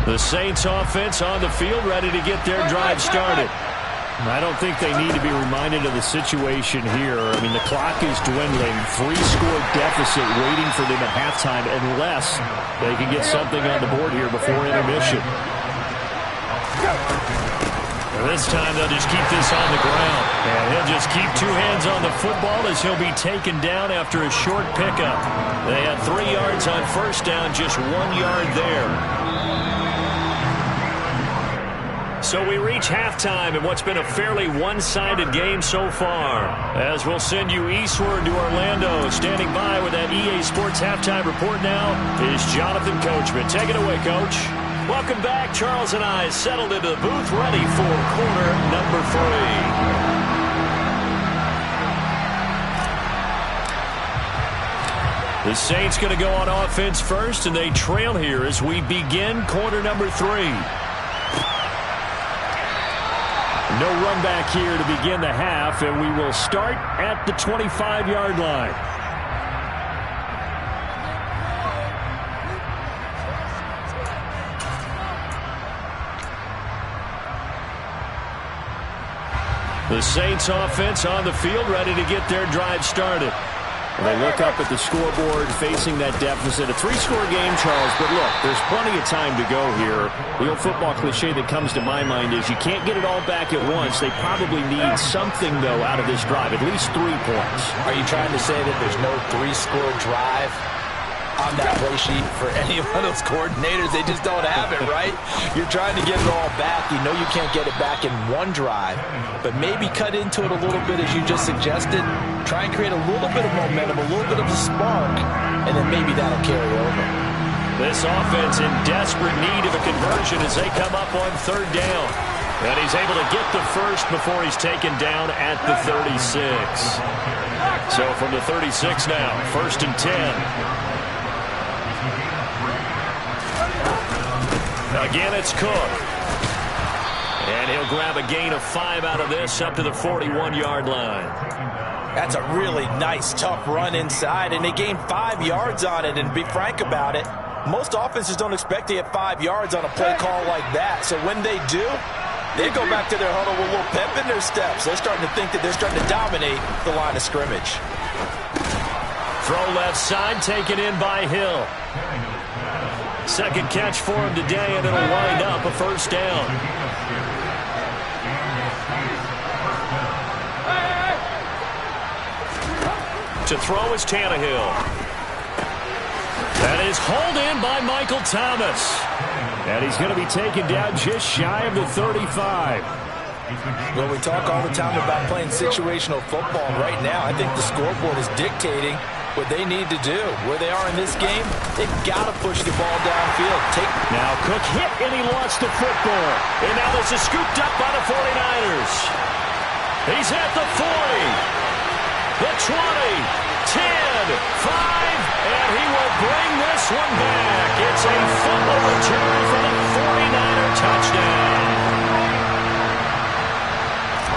The Saints offense on the field, ready to get their drive started. I don't think they need to be reminded of the situation here. I mean, the clock is dwindling. 3-score deficit waiting for them at halftime unless they can get something on the board here before intermission. This time they'll just keep this on the ground. And he'll just keep 2 hands on the football as he'll be taken down after a short pickup. They had 3 yards on first down, just 1 yard there. So we reach halftime in what's been a fairly one-sided game so far. As we'll send you eastward to Orlando. Standing by with that EA Sports halftime report now is Jonathan Coachman. Take it away, Coach. Welcome back. Charles and I settled into the booth, ready for quarter number 3. The Saints going to go on offense first, and they trail here as we begin quarter number 3. No run back here to begin the half, and we will start at the 25-yard line. The Saints offense on the field, ready to get their drive started. They look up at the scoreboard, facing that deficit. A 3-score game, Charles, but look, there's plenty of time to go here. The old football cliche that comes to my mind is you can't get it all back at once. They probably need something, though, out of this drive, at least 3 points. Are you trying to say that there's no 3-score drive on that play sheet for any one of those coordinators? They just don't have it, right? You're trying to get it all back. You know you can't get it back in one drive, but maybe cut into it a little bit as you just suggested. Try and create a little bit of momentum, a little bit of a spark, and then maybe that'll carry over. This offense in desperate need of a conversion as they come up on 3rd down. And he's able to get the first before he's taken down at the 36. So from the 36 now, 1st and 10. Again, it's Cook. And he'll grab a gain of 5 out of this up to the 41-yard line. That's a really nice, tough run inside, and they gained 5 yards on it. And to be frank about it, most offenses don't expect to get 5 yards on a play call like that. So when they do, they go back to their huddle with a little pep in their steps. They're starting to think that they're starting to dominate the line of scrimmage. Throw left side, taken in by Hill. Second catch for him today, and it'll wind up a 1st down. To throw is Tannehill. That is hauled in by Michael Thomas. And he's going to be taken down just shy of the 35. Well, we talk all the time about playing situational football. Right now, I think the scoreboard is dictating what they need to do. Where they are in this game, they've got to push the ball downfield. Now Cook hit, and he lost the football. And now this is scooped up by the 49ers. He's at the 40, the 20, 10, 5, and he will bring this one back. It's a fumble return for the 49er touchdown.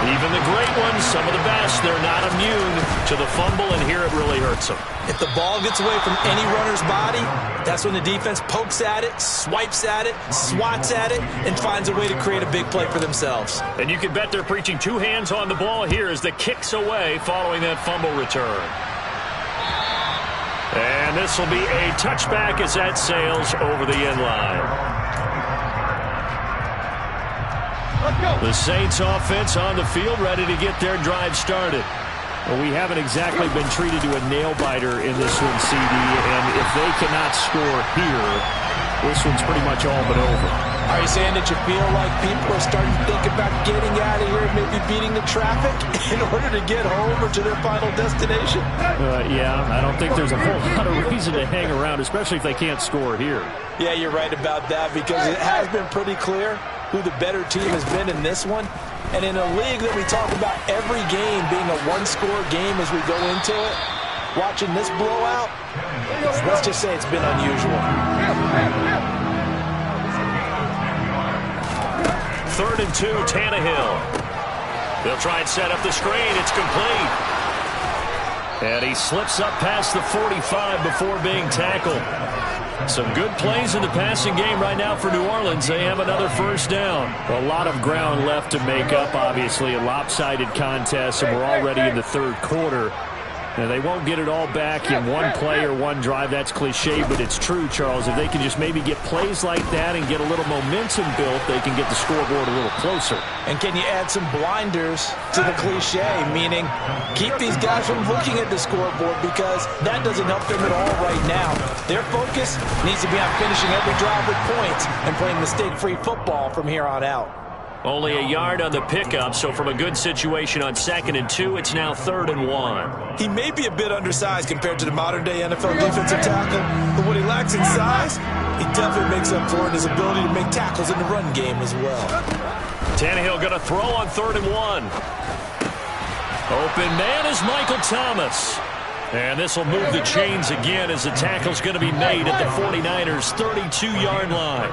Even the great ones, some of the best, they're not immune to the fumble, and here it really hurts them. If the ball gets away from any runner's body, that's when the defense pokes at it, swipes at it, swats at it, and finds a way to create a big play for themselves. And you can bet they're preaching 2 hands on the ball here as the kick's away following that fumble return. And this will be a touchback as that sails over the end line. The Saints offense on the field, ready to get their drive started. Well, we haven't exactly been treated to a nail-biter in this one, CD, and if they cannot score here, this one's pretty much all but over. Are you saying that you feel like people are starting to think about getting out of here and maybe beating the traffic in order to get home or to their final destination? Yeah, I don't think there's a whole lot of reason to hang around, especially if they can't score here. Yeah, you're right about that, because it has been pretty clear who the better team has been in this one. And in a league that we talk about every game being a one-score game as we go into it, watching this blowout, let's just say it's been unusual. 3rd and 2, Tannehill. They'll try and set up the screen. It's complete. And he slips up past the 45 before being tackled. Some good plays in the passing game right now for New Orleans. They have another first down. A lot of ground left to make up, obviously. A lopsided contest, and we're already in the third quarter. Now, they won't get it all back in one play or one drive. That's cliche, but it's true, Charles. If they can just maybe get plays like that and get a little momentum built, they can get the scoreboard a little closer. And can you add some blinders to the cliche, meaning keep these guys from looking at the scoreboard, because that doesn't help them at all right now. Their focus needs to be on finishing every drive with points and playing mistake-free football from here on out. Only a yard on the pickup, so from a good situation on 2nd and 2, it's now 3rd and 1. He may be a bit undersized compared to the modern-day NFL defensive tackle, but what he lacks in size, he definitely makes up for it in his ability to make tackles in the run game as well. Tannehill going to throw on 3rd and 1. Open man is Michael Thomas. And this will move the chains again as the tackle's going to be made at the 49ers' 32-yard line.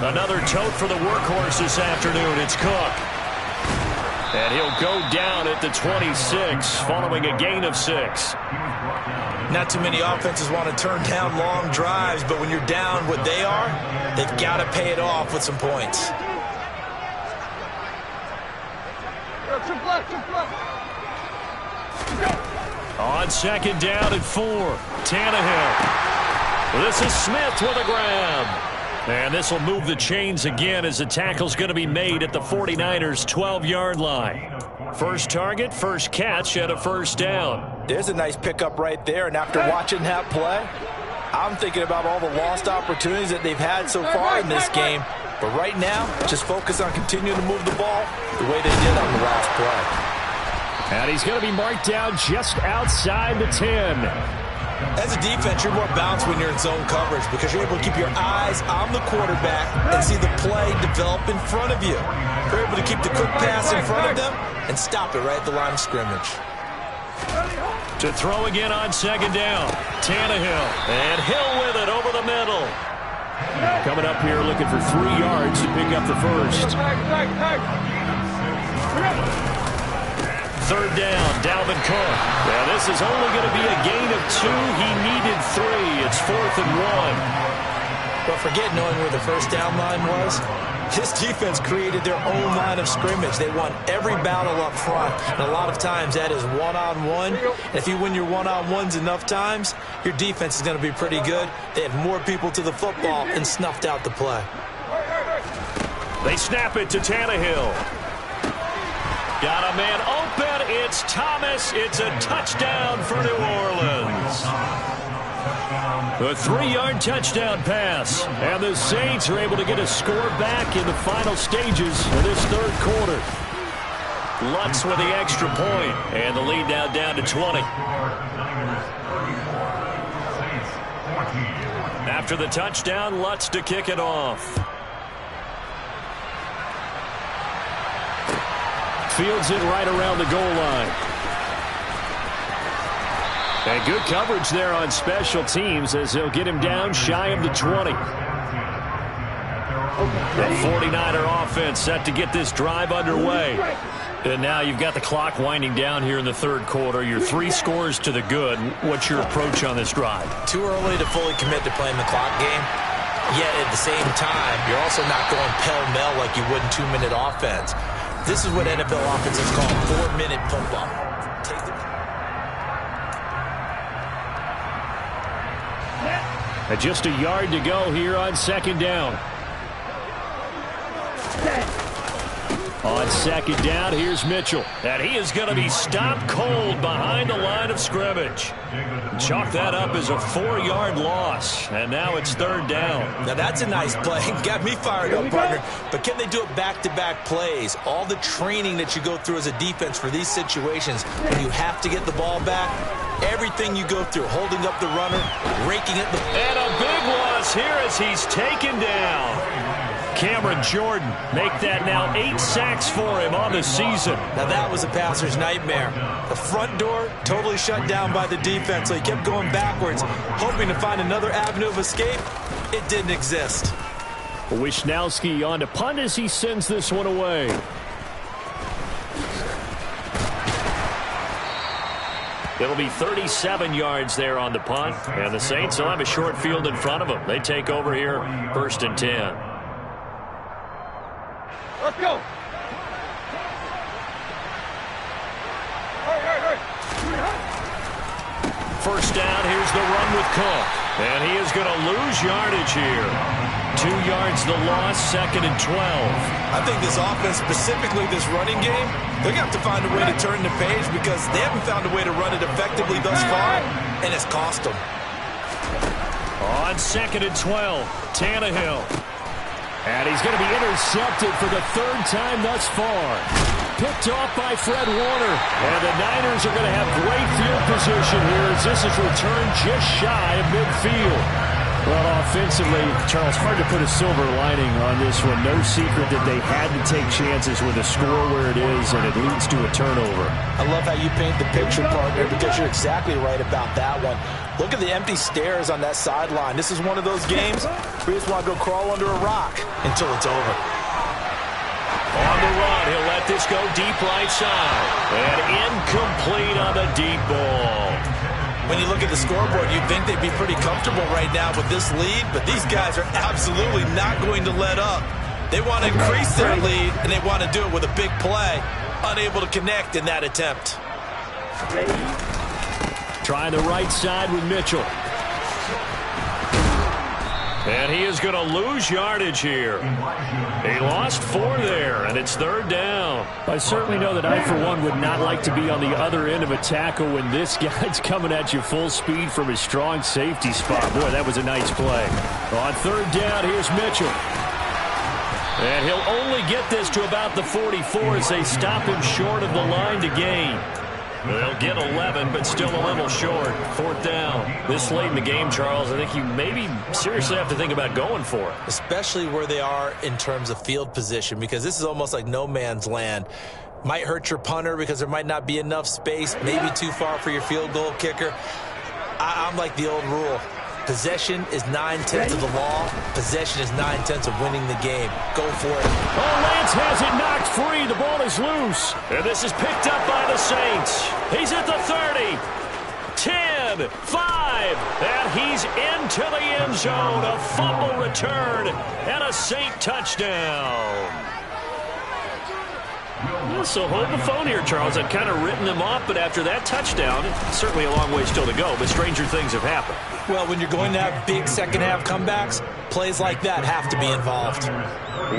Another tote for the workhorse this afternoon. It's Cook. And he'll go down at the 26 following a gain of 6. Not too many offenses want to turn down long drives, but when you're down what they are, they've got to pay it off with some points. On 2nd down and 4, Tannehill. This is Smith with a grab. And this will move the chains again as the tackle's going to be made at the 49ers' 12-yard line. First target, first catch, and a first down. There's a nice pickup right there, and after watching that play, I'm thinking about all the lost opportunities that they've had so far in this game. But right now, just focus on continuing to move the ball the way they did on the last play. And he's going to be marked down just outside the 10. As a defense, you're more balanced when you're in zone coverage because you're able to keep your eyes on the quarterback and see the play develop in front of you. You're able to keep the quick pass in front of them and stop it right at the line of scrimmage. To throw again on 2nd down, Tannehill. And Hill with it over the middle. Coming up here looking for 3 yards to pick up the first. 3rd down, Dalvin Cook. Now this is only going to be a gain of 2. He needed 3. It's 4th and 1. But forget knowing where the first down line was. This defense created their own line of scrimmage. They won every battle up front, and a lot of times that is one-on-one. And if you win your one-on-ones enough times, your defense is going to be pretty good. They have more people to the football and snuffed out the play. They snap it to Tannehill. Got a man open. It's Thomas. It's a touchdown for New Orleans. A 3-yard touchdown pass. And the Saints are able to get a score back in the final stages of this third quarter. Lutz with the extra point. And the lead now down to 20. After the touchdown, Lutz to kick it off. Fields it right around the goal line. And good coverage there on special teams as they'll get him down shy of the 20. The 49er offense set to get this drive underway. And now you've got the clock winding down here in the third quarter. You're 3 scores to the good. What's your approach on this drive? Too early to fully commit to playing the clock game. Yet at the same time, you're also not going pell-mell like you would in 2-minute offense. This is what NFL offenses call 4-minute football. Just a yard to go here on 2nd down. On 2nd down, here's Mitchell. And he is going to be stopped cold behind the line of scrimmage. Chalk that up as a 4-yard loss. And now it's 3rd down. Now that's a nice play. Got me fired up, partner. But can they do it back-to-back plays? All the training that you go through as a defense for these situations, when you have to get the ball back, everything you go through, holding up the runner, raking it. And a big loss here as he's taken down. Cameron Jordan make that now 8 sacks for him on the season. Now that was a passer's nightmare. The front door totally shut down by the defense, so he kept going backwards, hoping to find another avenue of escape. It didn't exist. Wishnowski on to punt as he sends this one away. It'll be 37 yards there on the punt, and the Saints will have a short field in front of them. They take over here, 1st and 10. Let's go. First down, here's the run with Cook. And he is going to lose yardage here. 2 yards the loss, 2nd and 12. I think this offense, specifically this running game, they're going to have to find a way to turn the page because they haven't found a way to run it effectively thus far, and it's cost them. On 2nd and 12, Tannehill. And he's going to be intercepted for the 3rd time thus far. Picked off by Fred Warner. And the Niners are going to have great field position here as this is returned just shy of midfield. Well, offensively, Charles, hard to put a silver lining on this one. No secret that they had to take chances with a score where it is, and it leads to a turnover. I love how you paint the picture, partner, because you're exactly right about that one. Look at the empty stairs on that sideline. This is one of those games where you just want to go crawl under a rock until it's over. On the run, he'll let this go deep right side. And incomplete on the deep ball. When you look at the scoreboard, you'd think they'd be pretty comfortable right now with this lead, but these guys are absolutely not going to let up. They want to increase their lead, and they want to do it with a big play. Unable to connect in that attempt. Trying the right side with Mitchell. And he is going to lose yardage here. He lost 4 there, and it's 3rd down. I certainly know that I, for one, would not like to be on the other end of a tackle when this guy's coming at you full speed from his strong safety spot. Boy, that was a nice play. On 3rd down, here's Mitchell. And he'll only get this to about the 44 as they stop him short of the line to gain. They'll get 11, but still a little short. 4th down. This late in the game, Charles, I think you maybe seriously have to think about going for it. Especially where they are in terms of field position, because this is almost like no man's land. Might hurt your punter because there might not be enough space, maybe too far for your field goal kicker. I'm like the old rule. Possession is 9/10 of the law. Possession is 9/10 of winning the game. Go for it. Oh, Lance has it knocked free. The ball is loose. And this is picked up by the Saints. He's at the 30. 10, 5, and he's into the end zone. A fumble return and a Saint touchdown. So hold the phone here, Charles. I've kind of written them off, but after that touchdown, it's certainly a long way still to go, but stranger things have happened. Well, when you're going to have big second-half comebacks, plays like that have to be involved.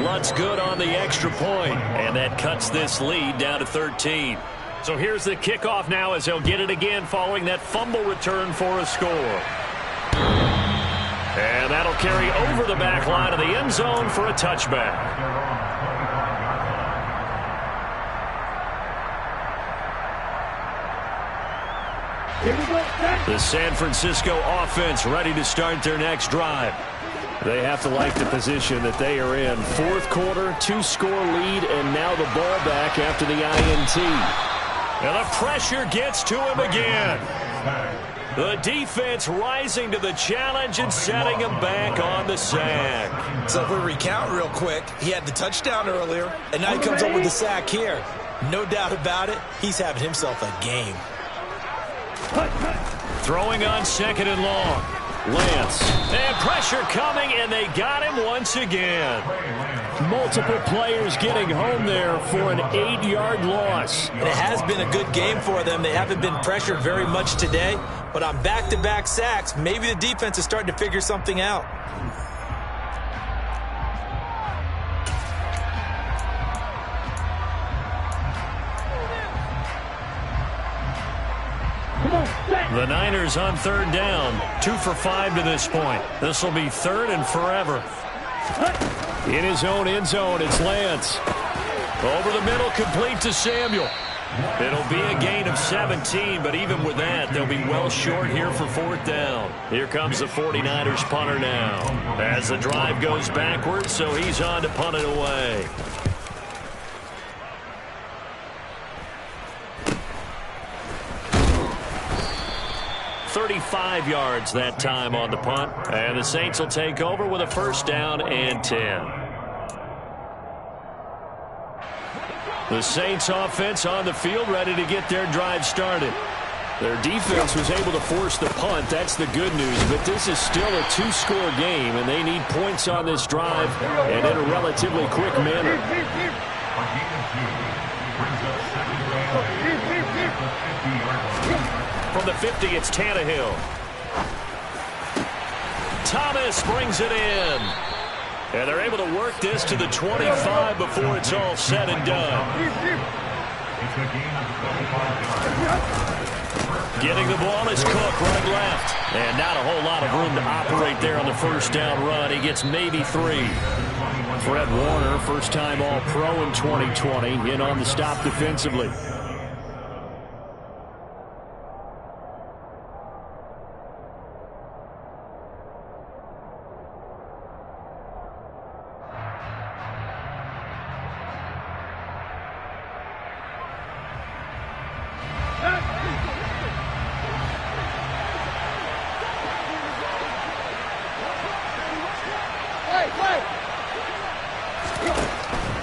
Lutz good on the extra point, and that cuts this lead down to 13. So here's the kickoff now as they'll get it again following that fumble return for a score. And that'll carry over the back line of the end zone for a touchback. The San Francisco offense ready to start their next drive. They have to like the position that they are in. 4th quarter, 2-score lead, and now the ball back after the INT. And the pressure gets to him again. The defense rising to the challenge and setting him back on the sack. So if we recount real quick, he had the touchdown earlier, and now he comes up with the sack here. No doubt about it, he's having himself a game. Throwing on 2nd and long. Lance. And pressure coming, and they got him once again. Multiple players getting home there for an 8-yard loss. And it has been a good game for them. They haven't been pressured very much today, but on back-to-back sacks, maybe the defense is starting to figure something out. The Niners on 3rd down. 2 for 5 to this point. This will be 3rd and forever. In his own end zone, it's Lance. Over the middle, complete to Samuel. It'll be a gain of 17, but even with that, they'll be well short here for 4th down. Here comes the 49ers punter now. As the drive goes backwards, so he's on to punt it away. 35 yards that time on the punt. And the Saints will take over with a 1st down and 10. The Saints offense on the field ready to get their drive started. Their defense was able to force the punt. That's the good news. But this is still a two-score game, and they need points on this drive and in a relatively quick manner. From the 50, it's Tannehill. Thomas brings it in. And they're able to work this to the 25 before it's all said and done. Getting the ball is Cook, right left. And not a whole lot of room to operate there on the first down run. He gets maybe 3. Fred Warner, first-time All-Pro in 2020, in on the stop defensively.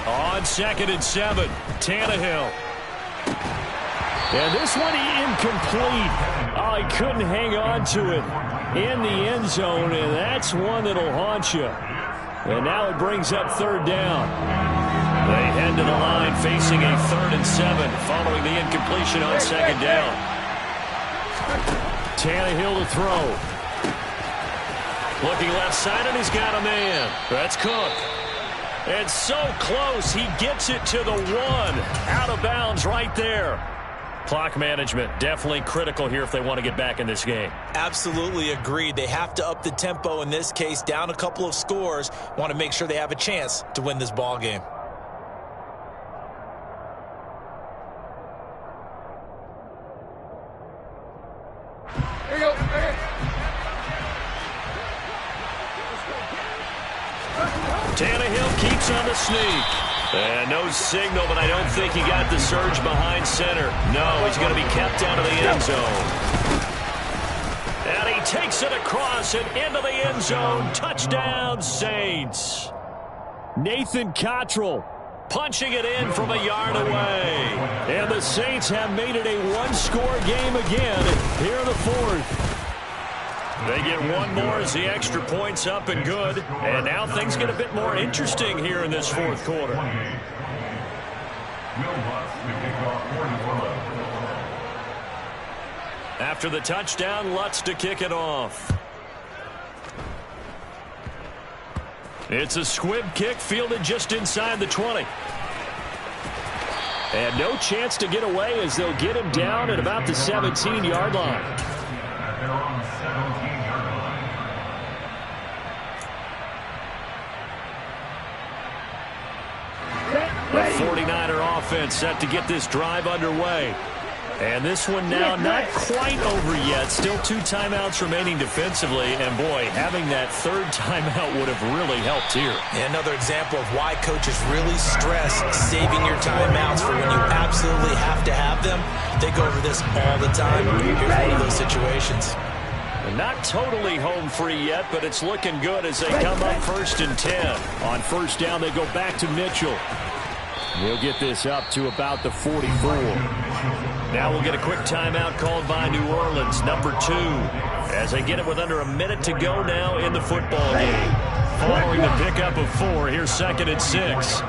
On 2nd and 7, Tannehill. And this one incomplete. Oh, he couldn't hang on to it in the end zone, and that's one that'll haunt you. And now it brings up 3rd down. They head to the line facing a 3rd and 7 following the incompletion on 2nd down. Tannehill to throw. Looking left side, and he's got a man. That's Cook. And so close, he gets it to the 1. Out of bounds right there. Clock management definitely critical here if they want to get back in this game. Absolutely agreed. They have to up the tempo in this case, down a couple of scores. Want to make sure they have a chance to win this ball game. Here you go. Tannehill keeps on the sneak. And no signal, but I don't think he got the surge behind center. No, he's going to be kept out of the end zone. And he takes it across and into the end zone. Touchdown, Saints. Nathan Cottrell punching it in from a yard away. And the Saints have made it a one-score game again here in the 4th. They get one more as the extra point's up and good. And now things get a bit more interesting here in this 4th quarter. After the touchdown, Lutz to kick it off. It's a squib kick fielded just inside the 20. And no chance to get away as they'll get him down at about the 17-yard line. They're on the 17-yard line. The 49er offense set to get this drive underway. And this one now not quite over yet. Still 2 timeouts remaining defensively. And, boy, having that 3rd timeout would have really helped here. Another example of why coaches really stress saving your timeouts for when you absolutely have to have them. They go over this all the time. Here's one of those situations. Not totally home free yet, but it's looking good as they come up 1st and 10. On 1st down, they go back to Mitchell. He'll get this up to about the 44. Now we'll get a quick timeout called by New Orleans, number 2, as they get it with under a minute to go now in the football game. Following the pickup of 4, here's 2nd and 6.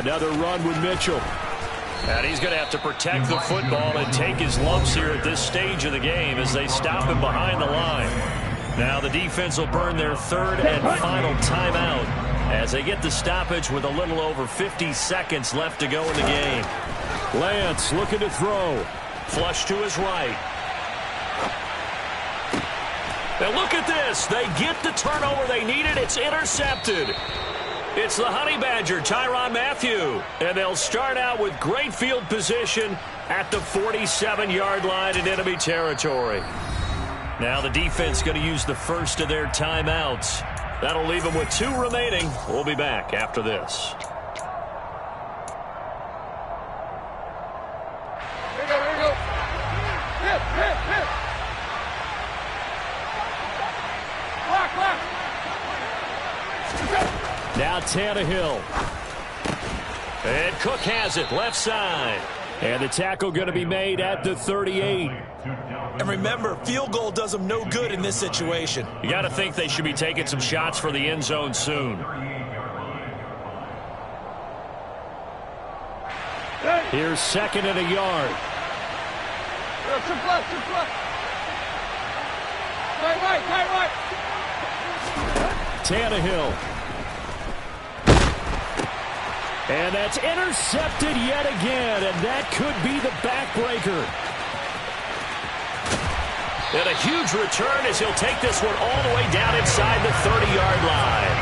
Another run with Mitchell. And he's going to have to protect the football and take his lumps here at this stage of the game as they stop him behind the line. Now the defense will burn their 3rd and final timeout as they get the stoppage with a little over 50 seconds left to go in the game. Lance looking to throw. Flush to his right. And look at this. They get the turnover they needed. It's intercepted. It's the Honey Badger, Tyrann Mathieu. And they'll start out with great field position at the 47-yard line in enemy territory. Now the defense going to use the first of their timeouts. That'll leave them with 2 remaining. We'll be back after this. Here you go. Hit. Block. Now Tannehill. And Cook has it, left side. And the tackle going to be made at the 38. And remember, field goal does them no good in this situation. You got to think they should be taking some shots for the end zone soon. Here's second and a yard. Right. Tannehill. And that's intercepted yet again, and that could be the backbreaker. And a huge return as he'll take this one all the way down inside the 30-yard line.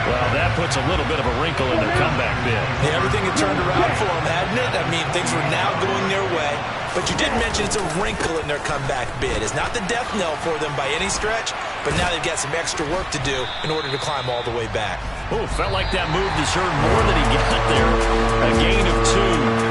Well, that puts a little bit of a wrinkle in their comeback bid. Yeah, everything had turned around for them, hadn't it? I mean, things were now going their way. But you did mention it's a wrinkle in their comeback bid. It's not the death knell for them by any stretch, but now they've got some extra work to do in order to climb all the way back. Oh, felt like that move deserved more than he got there. A gain of 2.